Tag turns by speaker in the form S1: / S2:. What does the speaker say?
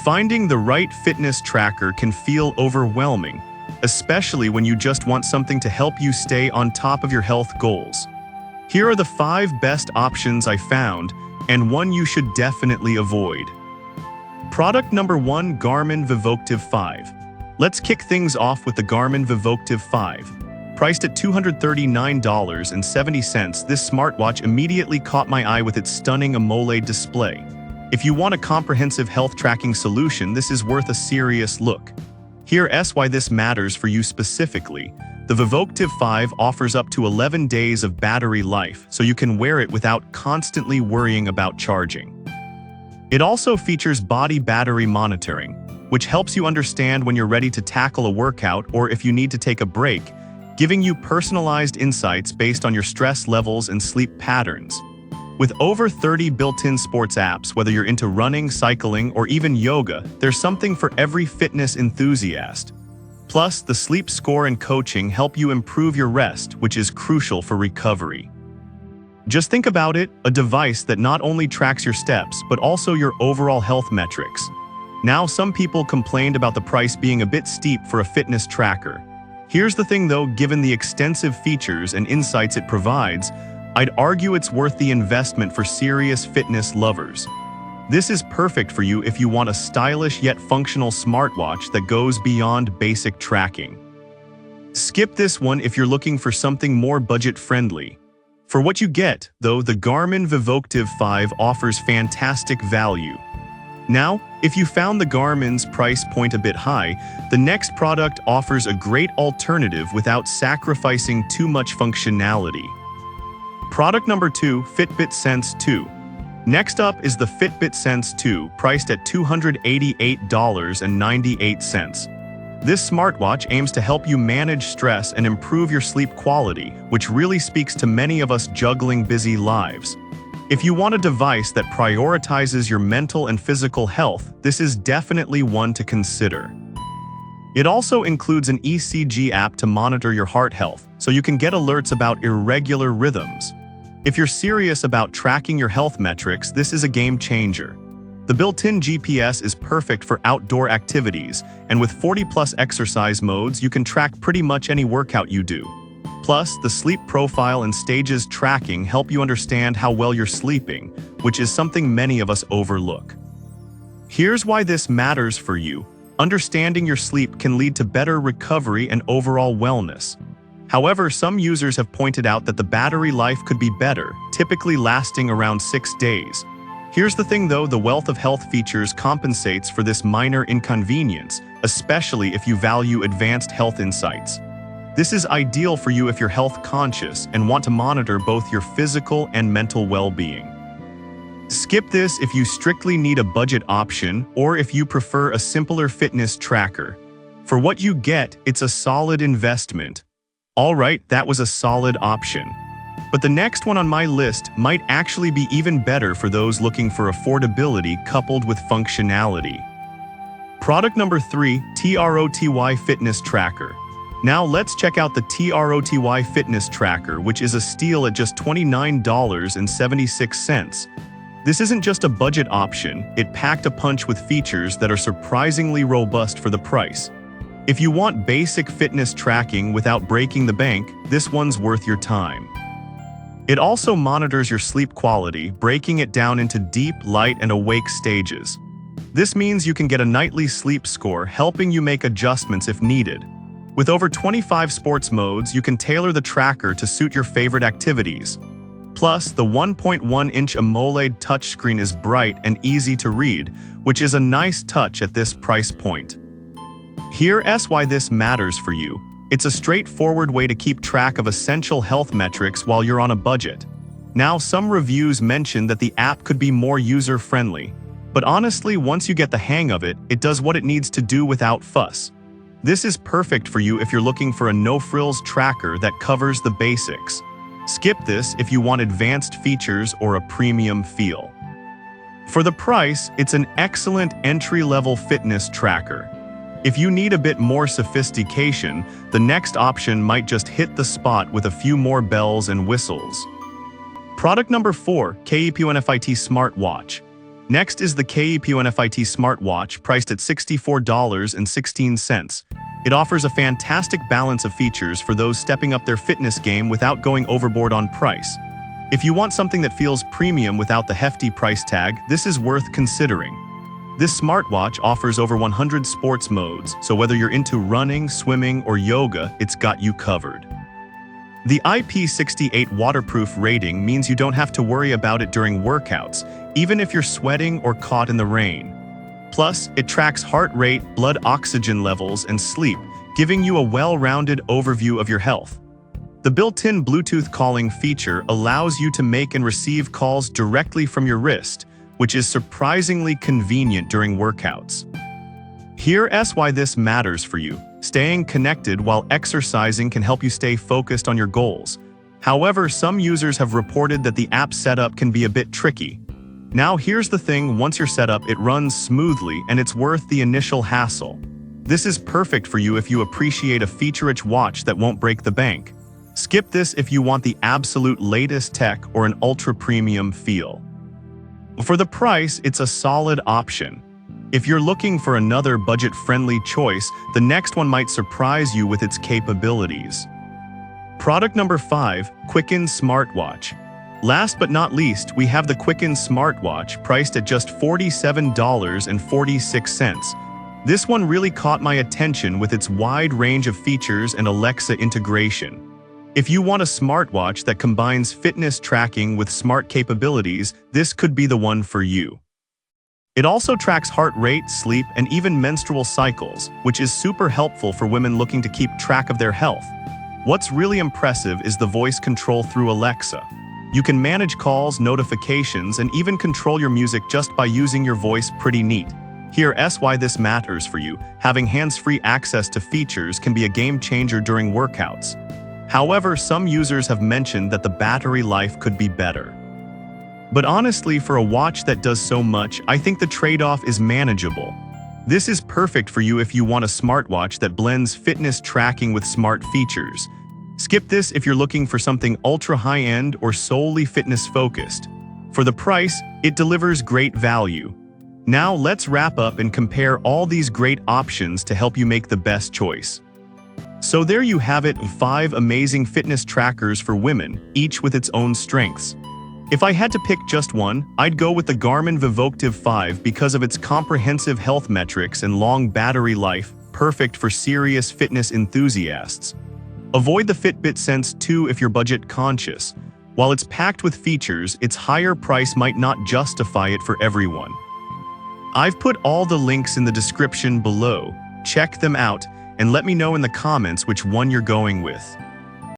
S1: Finding the right fitness tracker can feel overwhelming, especially when you just want something to help you stay on top of your health goals. Here are the 5 best options I found, and one you should definitely avoid. Product number 1, Garmin Vivoctive 5. Let's kick things off with the Garmin Vivoctive 5. Priced at $239.70, this smartwatch immediately caught my eye with its stunning AMOLED display. If you want a comprehensive health tracking solution, this is worth a serious look. Here's why this matters for you specifically. The Vivoctive 5 offers up to 11 days of battery life, so you can wear it without constantly worrying about charging. It also features body battery monitoring, which helps you understand when you're ready to tackle a workout or if you need to take a break, giving you personalized insights based on your stress levels and sleep patterns. With over 30 built-in sports apps, whether you're into running, cycling, or even yoga, there's something for every fitness enthusiast. Plus, the sleep score and coaching help you improve your rest, which is crucial for recovery. Just think about it, a device that not only tracks your steps, but also your overall health metrics. Now, some people complained about the price being a bit steep for a fitness tracker. Here's the thing though, given the extensive features and insights it provides, I'd argue it's worth the investment for serious fitness lovers. This is perfect for you if you want a stylish yet functional smartwatch that goes beyond basic tracking. Skip this one if you're looking for something more budget-friendly. For what you get, though, the Garmin Vivoctive 5 offers fantastic value. Now, if you found the Garmin's price point a bit high, the next product offers a great alternative without sacrificing too much functionality. Product number 2, Fitbit Sense 2. Next up is the Fitbit Sense 2, priced at $288.98. This smartwatch aims to help you manage stress and improve your sleep quality, which really speaks to many of us juggling busy lives. If you want a device that prioritizes your mental and physical health, this is definitely one to consider. It also includes an ECG app to monitor your heart health, so you can get alerts about irregular rhythms. If you're serious about tracking your health metrics, this is a game changer. The built-in GPS is perfect for outdoor activities, and with 40+ exercise modes, you can track pretty much any workout you do. Plus, the sleep profile and stages tracking help you understand how well you're sleeping, which is something many of us overlook. Here's why this matters for you. Understanding your sleep can lead to better recovery and overall wellness. However, some users have pointed out that the battery life could be better, typically lasting around 6 days. Here's the thing though, the wealth of health features compensates for this minor inconvenience, especially if you value advanced health insights. This is ideal for you if you're health conscious and want to monitor both your physical and mental well-being. Skip this if you strictly need a budget option or if you prefer a simpler fitness tracker. For what you get, it's a solid investment. Alright, that was a solid option. But the next one on my list might actually be even better for those looking for affordability coupled with functionality. Product number 3, TROTY Fitness Tracker. Now let's check out the TROTY Fitness Tracker, which is a steal at just $29.76. This isn't just a budget option, it packed a punch with features that are surprisingly robust for the price. If you want basic fitness tracking without breaking the bank, this one's worth your time. It also monitors your sleep quality, breaking it down into deep, light, and awake stages. This means you can get a nightly sleep score, helping you make adjustments if needed. With over 25 sports modes, you can tailor the tracker to suit your favorite activities. Plus, the 1.1-inch AMOLED touchscreen is bright and easy to read, which is a nice touch at this price point. Here's why this matters for you. It's a straightforward way to keep track of essential health metrics while you're on a budget. Now, some reviews mention that the app could be more user-friendly, but honestly, once you get the hang of it, it does what it needs to do without fuss. This is perfect for you if you're looking for a no-frills tracker that covers the basics. Skip this if you want advanced features or a premium feel. For the price, it's an excellent entry-level fitness tracker. If you need a bit more sophistication, the next option might just hit the spot with a few more bells and whistles. Product number 4, KEPONFIT Smartwatch. Next is the KEPONFIT smartwatch, priced at $64.16. It offers a fantastic balance of features for those stepping up their fitness game without going overboard on price. If you want something that feels premium without the hefty price tag, this is worth considering. This smartwatch offers over 100 sports modes, so whether you're into running, swimming, or yoga, it's got you covered. The IP68 waterproof rating means you don't have to worry about it during workouts, even if you're sweating or caught in the rain. Plus, it tracks heart rate, blood oxygen levels, and sleep, giving you a well-rounded overview of your health. The built-in Bluetooth calling feature allows you to make and receive calls directly from your wrist, which is surprisingly convenient during workouts. Here's why this matters for you. Staying connected while exercising can help you stay focused on your goals. However, some users have reported that the app setup can be a bit tricky. Now here's the thing, once you're set up, it runs smoothly and it's worth the initial hassle. This is perfect for you if you appreciate a feature-rich watch that won't break the bank. Skip this if you want the absolute latest tech or an ultra-premium feel. For the price, it's a solid option. If you're looking for another budget-friendly choice, the next one might surprise you with its capabilities. Product number 5, Quicken Smartwatch. Last but not least, we have the Quicken Smartwatch, priced at just $47.46. This one really caught my attention with its wide range of features and Alexa integration. If you want a smartwatch that combines fitness tracking with smart capabilities, this could be the one for you. It also tracks heart rate, sleep, and even menstrual cycles, which is super helpful for women looking to keep track of their health. What's really impressive is the voice control through Alexa. You can manage calls, notifications, and even control your music just by using your voice. Pretty neat. Here's why this matters for you. Having hands-free access to features can be a game changer during workouts. However, some users have mentioned that the battery life could be better. But honestly, for a watch that does so much, I think the trade-off is manageable. This is perfect for you if you want a smartwatch that blends fitness tracking with smart features. Skip this if you're looking for something ultra high-end or solely fitness-focused. For the price, it delivers great value. Now let's wrap up and compare all these great options to help you make the best choice. So there you have it, 5 amazing fitness trackers for women, each with its own strengths. If I had to pick just one, I'd go with the Garmin Vivoctive 5 because of its comprehensive health metrics and long battery life, perfect for serious fitness enthusiasts. Avoid the Fitbit Sense 2 if you're budget conscious. While it's packed with features, its higher price might not justify it for everyone. I've put all the links in the description below. Check them out and let me know in the comments which one you're going with.